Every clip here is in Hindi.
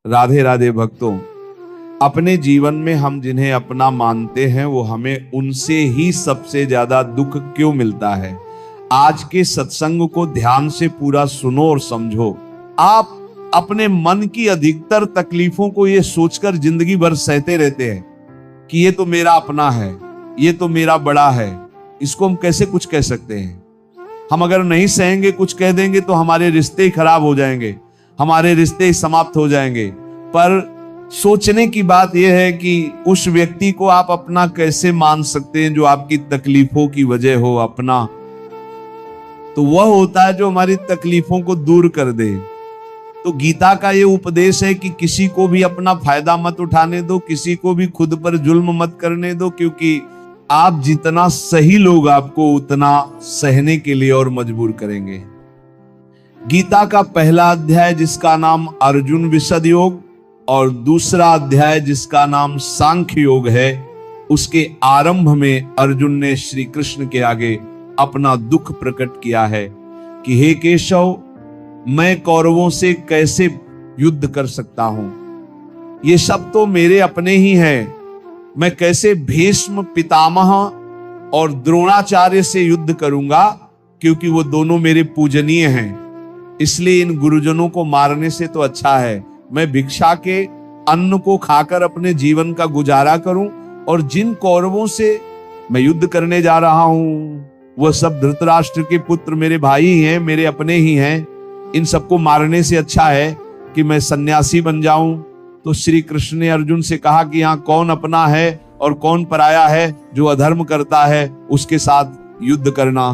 राधे राधे भक्तों, अपने जीवन में हम जिन्हें अपना मानते हैं वो हमें उनसे ही सबसे ज्यादा दुख क्यों मिलता है। आज के सत्संग को ध्यान से पूरा सुनो और समझो। आप अपने मन की अधिकतर तकलीफों को ये सोचकर जिंदगी भर सहते रहते हैं कि ये तो मेरा अपना है, ये तो मेरा बड़ा है, इसको हम कैसे कुछ कह सकते हैं। हम अगर नहीं सहेंगे, कुछ कह देंगे तो हमारे रिश्ते ही खराब हो जाएंगे, हमारे रिश्ते ही समाप्त हो जाएंगे। पर सोचने की बात यह है कि उस व्यक्ति को आप अपना कैसे मान सकते हैं जो आपकी तकलीफों की वजह हो अपना। तो वह होता है जो हमारी तकलीफों को दूर कर दे। तो गीता का ये उपदेश है कि किसी को भी अपना फायदा मत उठाने दो, किसी को भी खुद पर जुल्म मत करने दो, क्योंकि आप जितना सही लोग आपको उतना सहने के लिए और मजबूर करेंगे। गीता का पहला अध्याय जिसका नाम अर्जुन विशद योग और दूसरा अध्याय जिसका नाम सांख्य योग है, उसके आरंभ में अर्जुन ने श्री कृष्ण के आगे अपना दुख प्रकट किया है कि हे केशव, मैं कौरवों से कैसे युद्ध कर सकता हूं, ये सब तो मेरे अपने ही हैं। मैं कैसे भीष्म पितामह और द्रोणाचार्य से युद्ध करूंगा, क्योंकि वो दोनों मेरे पूजनीय हैं। इसलिए इन गुरुजनों को मारने से तो अच्छा है मैं भिक्षा के अन्न को खाकर अपने जीवन का गुजारा करूं, और जिन कौरवों से मैं युद्ध करने जा रहा हूं वह सब धृतराष्ट्र के पुत्र मेरे भाई ही हैं, मेरे अपने ही हैं। इन सबको मारने से अच्छा है कि मैं सन्यासी बन जाऊं। तो श्री कृष्ण ने अर्जुन से कहा कि यहाँ कौन अपना है और कौन पराया है। जो अधर्म करता है उसके साथ युद्ध करना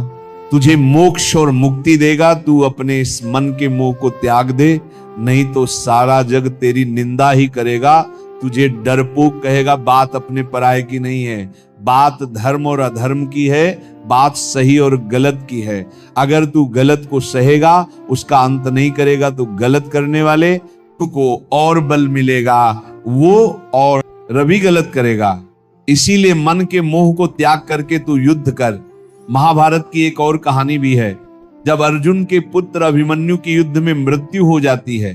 तुझे मोक्ष और मुक्ति देगा। तू अपने इस मन के मोह को त्याग दे, नहीं तो सारा जग तेरी निंदा ही करेगा, तुझे डरपोक कहेगा। बात अपने पराये की नहीं है, बात धर्म और अधर्म की है, बात सही और गलत की है। अगर तू गलत को सहेगा, उसका अंत नहीं करेगा, तो गलत करने वाले को और बल मिलेगा, वो और रवि गलत करेगा। इसीलिए मन के मोह को त्याग करके तू युद्ध कर। महाभारत की एक और कहानी भी है, जब अर्जुन के पुत्र अभिमन्यु की युद्ध में मृत्यु हो जाती है,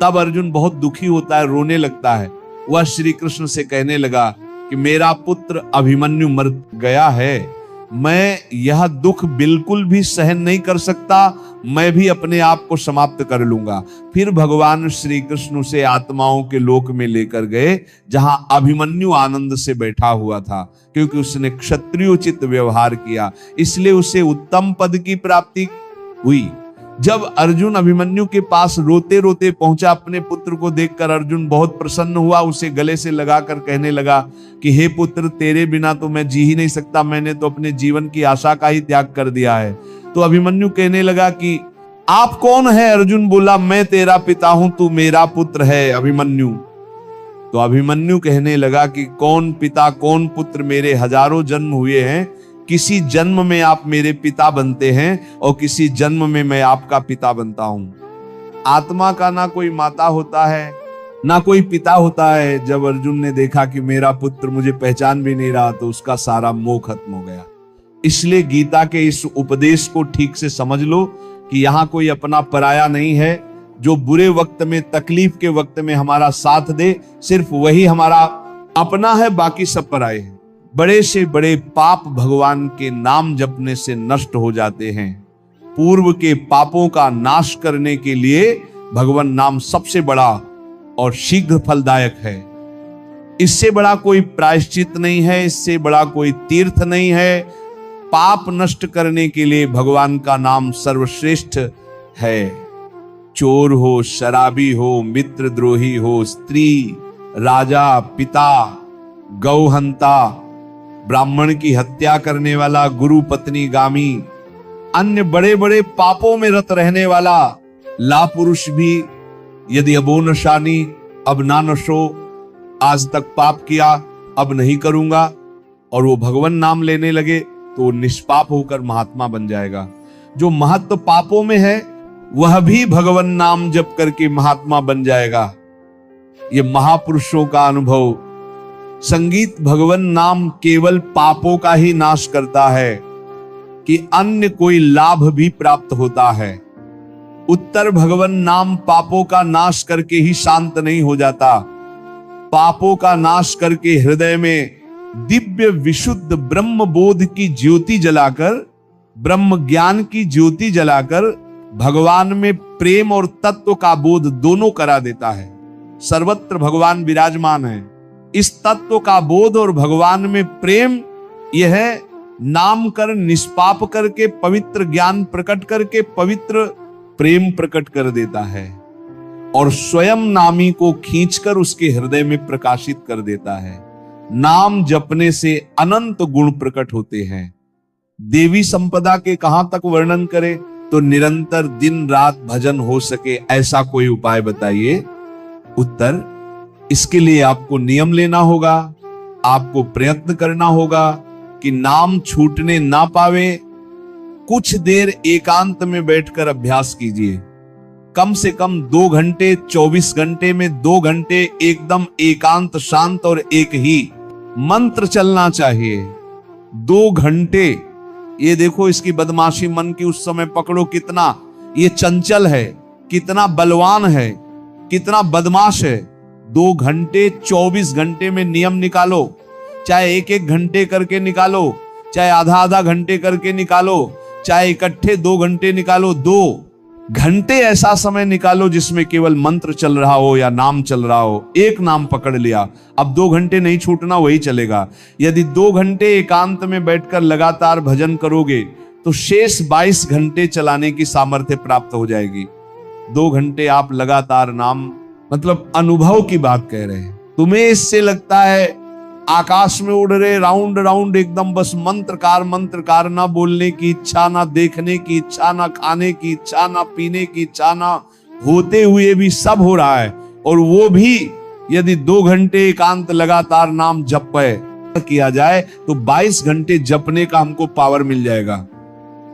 तब अर्जुन बहुत दुखी होता है, रोने लगता है। वह श्री कृष्ण से कहने लगा कि मेरा पुत्र अभिमन्यु मर गया है, मैं यह दुख बिल्कुल भी सहन नहीं कर सकता, मैं भी अपने आप को समाप्त कर लूंगा। फिर भगवान श्री कृष्ण उसे आत्माओं के लोक में लेकर गए, जहां अभिमन्यु आनंद से बैठा हुआ था, क्योंकि उसने क्षत्रियोचित व्यवहार किया, इसलिए उसे उत्तम पद की प्राप्ति हुई। जब अर्जुन अभिमन्यु के पास रोते रोते पहुंचा, अपने पुत्र को देखकर अर्जुन बहुत प्रसन्न हुआ, उसे गले से लगाकर कहने लगा कि हे पुत्र, तेरे बिना तो मैं जी ही नहीं सकता, मैंने तो अपने जीवन की आशा का ही त्याग कर दिया है। तो अभिमन्यु कहने लगा कि आप कौन है? अर्जुन बोला, मैं तेरा पिता हूं, तू मेरा पुत्र है अभिमन्यु। तो अभिमन्यु कहने लगा कि कौन पिता कौन पुत्र, मेरे हजारों जन्म हुए हैं, किसी जन्म में आप मेरे पिता बनते हैं और किसी जन्म में मैं आपका पिता बनता हूं। आत्मा का ना कोई माता होता है ना कोई पिता होता है। जब अर्जुन ने देखा कि मेरा पुत्र मुझे पहचान भी नहीं रहा, तो उसका सारा मोह खत्म हो गया। इसलिए गीता के इस उपदेश को ठीक से समझ लो कि यहाँ कोई अपना पराया नहीं है। जो बुरे वक्त में, तकलीफ के वक्त में हमारा साथ दे, सिर्फ वही हमारा अपना है, बाकी सब पराये हैं। बड़े से बड़े पाप भगवान के नाम जपने से नष्ट हो जाते हैं। पूर्व के पापों का नाश करने के लिए भगवान नाम सबसे बड़ा और शीघ्र फलदायक है। इससे बड़ा कोई प्रायश्चित नहीं है, इससे बड़ा कोई तीर्थ नहीं है। पाप नष्ट करने के लिए भगवान का नाम सर्वश्रेष्ठ है। चोर हो, शराबी हो, मित्रद्रोही हो, स्त्री, राजा, पिता, गौहंता, ब्राह्मण की हत्या करने वाला, गुरु पत्नी गामी, अन्य बड़े बड़े पापों में रत रहने वाला ला पुरुष भी यदि अबो नशानी, अब ना नशो, आज तक पाप किया अब नहीं करूंगा, और वो भगवान नाम लेने लगे, तो निष्पाप होकर महात्मा बन जाएगा। जो महत्व पापों में है वह भी भगवान नाम जप करके महात्मा बन जाएगा। ये महापुरुषों का अनुभव। संगीत भगवान नाम केवल पापों का ही नाश करता है कि अन्य कोई लाभ भी प्राप्त होता है। उत्तर भगवन नाम पापों का नाश करके ही शांत नहीं हो जाता। पापों का नाश करके हृदय में दिव्य विशुद्ध ब्रह्म बोध की ज्योति जलाकर, ब्रह्म ज्ञान की ज्योति जलाकर भगवान में प्रेम और तत्व का बोध दोनों करा देता है। सर्वत्र भगवान विराजमान है। इस तत्व का बोध और भगवान में प्रेम, यह नाम कर निष्पाप करके पवित्र ज्ञान प्रकट करके पवित्र प्रेम प्रकट कर देता है और स्वयं नामी को खींचकर उसके हृदय में प्रकाशित कर देता है। नाम जपने से अनंत गुण प्रकट होते हैं। देवी संपदा के कहां तक वर्णन करें तो निरंतर दिन रात भजन हो सके ऐसा कोई उपाय बताइए। उत्तर, इसके लिए आपको नियम लेना होगा, आपको प्रयत्न करना होगा कि नाम छूटने ना पावे। कुछ देर एकांत में बैठकर अभ्यास कीजिए। कम से कम 2 घंटे, 24 घंटे में 2 घंटे एकदम एकांत शांत और एक ही मंत्र चलना चाहिए। 2 घंटे। ये देखो इसकी बदमाशी मन की उस समय पकड़ो, कितना ये चंचल है, कितना बलवान है, कितना बदमाश है। 2 घंटे 24 घंटे में नियम निकालो। चाहे 1-1 घंटे करके निकालो, चाहे आधा-आधा घंटे करके निकालो, चाहे इकट्ठे 2 घंटे निकालो। 2 घंटे ऐसा समय निकालो जिसमें केवल मंत्र चल रहा हो या नाम चल रहा हो। एक नाम पकड़ लिया, अब 2 घंटे नहीं छूटना, वही चलेगा। यदि 2 घंटे एकांत में बैठकर लगातार भजन करोगे तो शेष 22 घंटे चलाने की सामर्थ्य प्राप्त हो जाएगी। 2 घंटे आप लगातार नाम, मतलब अनुभव की बात कह रहे हैं। तुम्हें इससे लगता है आकाश में उड़ रहे राउंड राउंड एकदम बस मंत्रकार, ना बोलने की इच्छा, ना देखने की इच्छा, ना खाने की इच्छा, ना पीने की इच्छा, ना होते हुए भी सब हो रहा है। और वो भी यदि 2 घंटे एकांत लगातार नाम जप किया जाए तो 22 घंटे जपने का हमको पावर मिल जाएगा।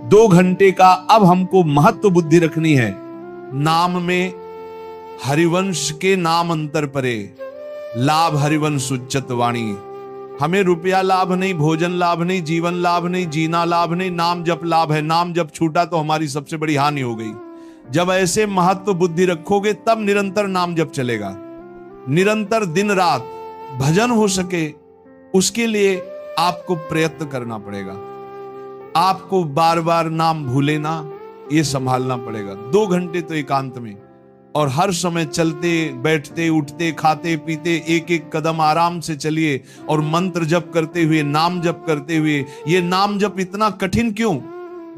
2 घंटे का अब हमको महत्व बुद्धि रखनी है। नाम में हरिवंश के नाम अंतर परे, लाभ हरिवंश उच्चत वाणी। हमें रुपया लाभ नहीं, भोजन लाभ नहीं, जीवन लाभ नहीं, जीना लाभ नहीं, नाम जप लाभ है। नाम जब छूटा तो हमारी सबसे बड़ी हानि हो गई। जब ऐसे महत्व बुद्धि रखोगे तब निरंतर नाम जप चलेगा। निरंतर दिन रात भजन हो सके उसके लिए आपको प्रयत्न करना पड़ेगा। आपको बार बार नाम भूले ना, ये संभालना पड़ेगा। 2 घंटे तो एकांत में, और हर समय चलते बैठते उठते खाते पीते एक एक कदम आराम से चलिए और मंत्र जप करते हुए, नाम जप करते हुए। ये नाम जप इतना कठिन क्यों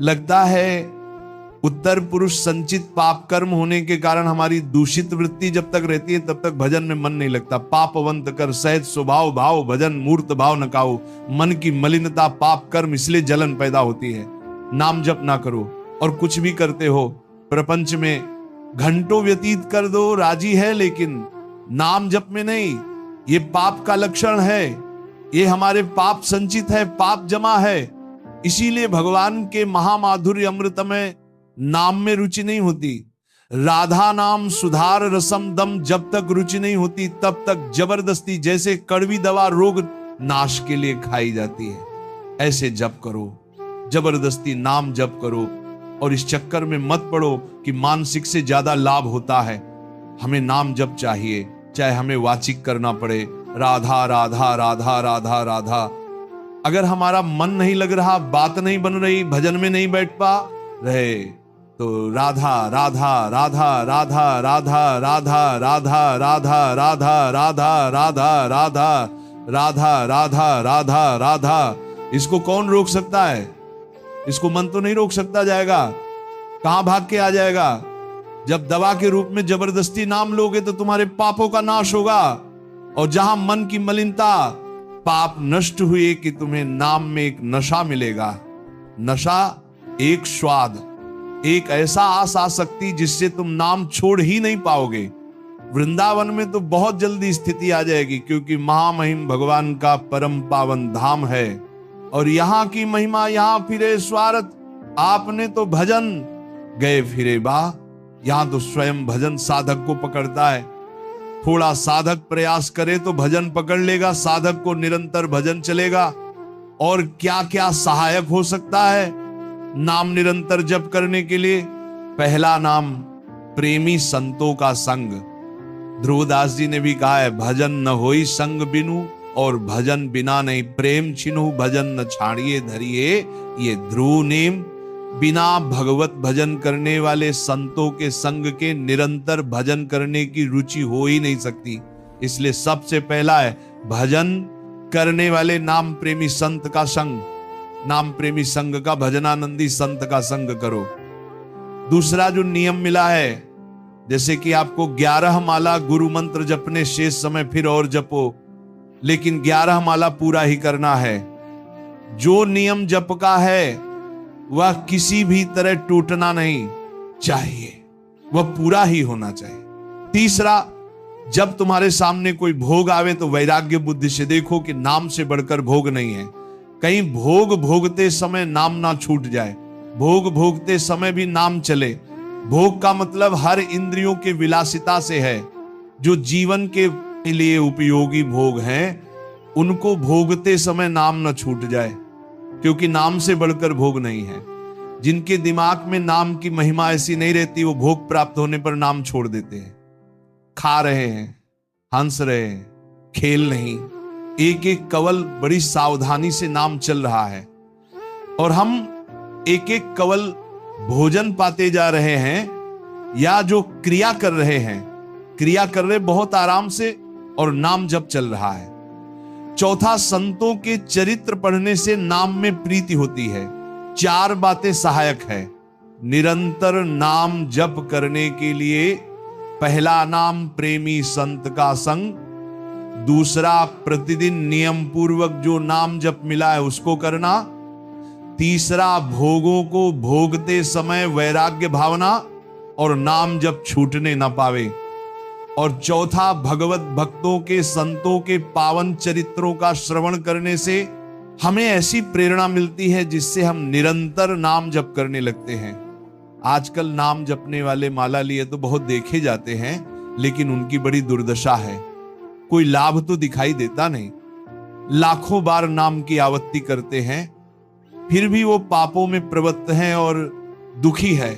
लगता है? उत्तर पुरुष संचित पाप कर्म होने के कारण हमारी दूषित वृत्ति जब तक रहती है तब तक भजन में मन नहीं लगता। पापवंत कर सहज स्वभाव भाव भजन मूर्त भाव नकाओ। मन की मलिनता पाप कर्म, इसलिए जलन पैदा होती है। नाम जप ना करो और कुछ भी करते हो प्रपंच में घंटों व्यतीत कर दो, राजी है, लेकिन नाम जप में नहीं। ये पाप का लक्षण है। ये हमारे पाप संचित है, पाप जमा है। इसीलिए भगवान के महामाधुर्य अमृत में नाम में रुचि नहीं होती। राधा नाम सुधार रसम दम, जब तक रुचि नहीं होती तब तक जबरदस्ती, जैसे कड़वी दवा रोग नाश के लिए खाई जाती है, ऐसे जप करो, जबरदस्ती नाम जप करो। और इस चक्कर में मत पड़ो कि मानसिक से ज्यादा लाभ होता है। हमें नाम जप चाहिए, चाहे हमें वाचिक करना पड़े, राधा राधा राधा राधा राधा। अगर हमारा मन नहीं लग रहा, बात नहीं बन रही, भजन में नहीं बैठ पा रहे, तो राधा राधा राधा राधा राधा राधा राधा राधा राधा राधा राधा राधा राधा राधा राधा राधा। इसको कौन रोक सकता है? इसको मन तो नहीं रोक सकता जाएगा, कहां भाग के आ जाएगा? जब दवा के रूप में जबरदस्ती नाम लोगे तो तुम्हारे पापों का नाश होगा। और जहां मन की मलिनता, पाप नष्ट हुए कि तुम्हें नाम में एक नशा मिलेगा। नशा, एक स्वाद, एक ऐसा आसक्ति जिससे तुम नाम छोड़ ही नहीं पाओगे। वृंदावन में तो बहुत जल्दी स्थिति आ जाएगी, क्योंकि महामहिम भगवान का परम पावन धाम है और यहां की महिमा यहां फिरे स्वार्थ। आपने तो भजन गए फिरे बा, यहां तो स्वयं भजन साधक को पकड़ता है। थोड़ा साधक प्रयास करे तो भजन पकड़ लेगा, साधक को निरंतर भजन चलेगा। और क्या क्या सहायक हो सकता है नाम निरंतर जप करने के लिए? पहला नाम प्रेमी संतों का संग। ध्रुवदास जी ने भी कहा है, भजन न होई संग बिनु, और भजन बिना नहीं प्रेम छिनु, भजन न छाड़िए धरिए ये ध्रुव नेम। बिना भगवत भजन करने वाले संतों के संग के निरंतर भजन करने की रुचि हो ही नहीं सकती। इसलिए सबसे पहला है भजन करने वाले नाम प्रेमी संत का संग। नाम प्रेमी संग का, भजनानंदी संत का संग करो। दूसरा जो नियम मिला है, जैसे कि आपको 11 माला गुरु मंत्र जपने, शेष समय फिर और जपो, लेकिन 11 माला पूरा ही करना है। जो नियम जप का है वह किसी भी तरह टूटना नहीं चाहिए, वह पूरा ही होना चाहिए। तीसरा, जब तुम्हारे सामने कोई भोग आवे तो वैराग्य बुद्धि से देखो कि नाम से बढ़कर भोग नहीं है। कहीं भोग भोगते समय नाम ना छूट जाए, भोग भोगते समय भी नाम चले। भोग का मतलब हर इंद्रियों के विलासिता से है। जो जीवन के लिए उपयोगी भोग हैं, उनको भोगते समय नाम न छूट जाए, क्योंकि नाम से बढ़कर भोग नहीं है। जिनके दिमाग में नाम की महिमा ऐसी नहीं रहती, वो भोग प्राप्त होने पर नाम छोड़ देते हैं। खा रहे हैं, हंस रहे हैं, खेल नहीं। एक एक कवल बड़ी सावधानी से नाम चल रहा है, और हम एक एक कवल भोजन पाते जा रहे हैं, या जो क्रिया कर रहे हैं, क्रिया कर रहे बहुत आराम से, और नाम जप चल रहा है। चौथा, संतों के चरित्र पढ़ने से नाम में प्रीति होती है। 4 बातें सहायक है निरंतर नाम जप करने के लिए। पहला नाम प्रेमी संत का संग। दूसरा, प्रतिदिन नियम पूर्वक जो नाम जप मिला है उसको करना। तीसरा, भोगों को भोगते समय वैराग्य भावना और नाम जप छूटने ना पावे। और चौथा, भगवत भक्तों के, संतों के पावन चरित्रों का श्रवण करने से हमें ऐसी प्रेरणा मिलती है जिससे हम निरंतर नाम जप करने लगते हैं। आजकल नाम जपने वाले माला लिए तो बहुत देखे जाते हैं, लेकिन उनकी बड़ी दुर्दशा है। कोई लाभ तो दिखाई देता नहीं। लाखों बार नाम की आवृत्ति करते हैं, फिर भी वो पापों में प्रवृत्त हैं और दुखी है।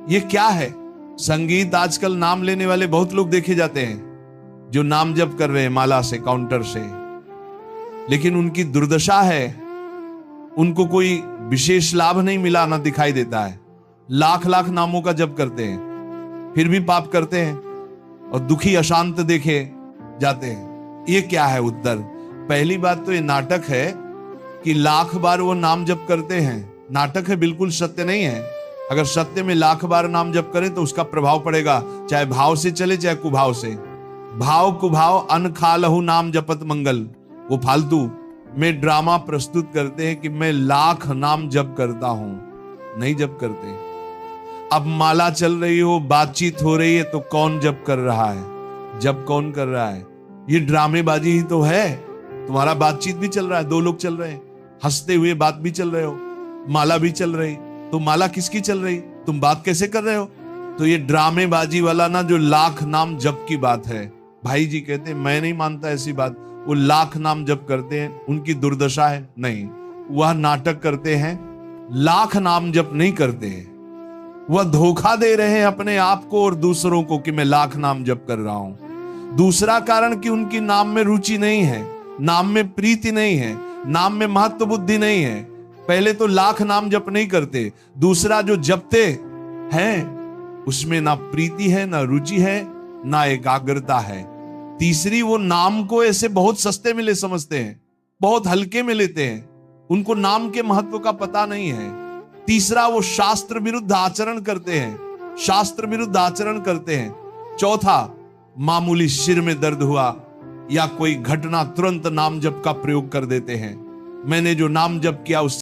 ये क्या है? संगीत, आजकल नाम लेने वाले बहुत लोग देखे जाते हैं जो नाम जप कर रहे हैं माला से, काउंटर से, लेकिन उनकी दुर्दशा है, उनको कोई विशेष लाभ नहीं मिला, ना दिखाई देता है। लाख लाख नामों का जप करते हैं, फिर भी पाप करते हैं और दुखी अशांत देखे जाते हैं। ये क्या है उत्तर? पहली बात तो ये नाटक है कि लाख बार वो नाम जप करते हैं, नाटक है, बिल्कुल सत्य नहीं है। अगर सत्य में लाख बार नाम जप करें तो उसका प्रभाव पड़ेगा, चाहे भाव से चले चाहे कुभाव से। भाव कुभाव अन खा लहू नाम जपत मंगल, वो फालतू में ड्रामा प्रस्तुत करते हैं कि मैं लाख नाम जप करता हूं, नहीं जप करते। अब माला चल रही हो, बातचीत हो रही है, तो कौन जप कर रहा है? जप कौन कर रहा है? ये ड्रामेबाजी ही तो है। तुम्हारा बातचीत भी चल रहा है, 2 लोग चल रहे हैं, हंसते हुए बात भी चल रहे हो, माला भी चल रही, तो माला किसकी चल रही? तुम बात कैसे कर रहे हो? तो ये ड्रामेबाजी वाला ना, जो लाख नाम जप की बात है, भाई जी कहते हैं मैं नहीं मानता ऐसी बात। वो लाख नाम जप करते हैं, उनकी दुर्दशा है? नहीं, वह नाटक करते हैं, लाख नाम जप नहीं करते हैं। वह धोखा दे रहे हैं अपने आप को और दूसरों को कि मैं लाख नाम जप कर रहा हूं। दूसरा कारण कि उनकी नाम में रुचि नहीं है, नाम में प्रीति नहीं है, नाम में महत्व बुद्धि नहीं है। पहले तो लाख नाम जप नहीं करते, दूसरा जो जपते हैं उसमें ना प्रीति है, ना रुचि है, ना एकाग्रता है। तीसरी, वो नाम को ऐसे बहुत सस्ते में ले समझते हैं, बहुत हल्के में लेते हैं, उनको नाम के महत्व का पता नहीं है। तीसरा, वो शास्त्र विरुद्ध आचरण करते हैं, शास्त्र विरुद्ध आचरण करते हैं। चौथा, मामूली सिर में दर्द हुआ या कोई घटना, तुरंत नाम जप का प्रयोग कर देते हैं। मैंने जो नाम जप किया उस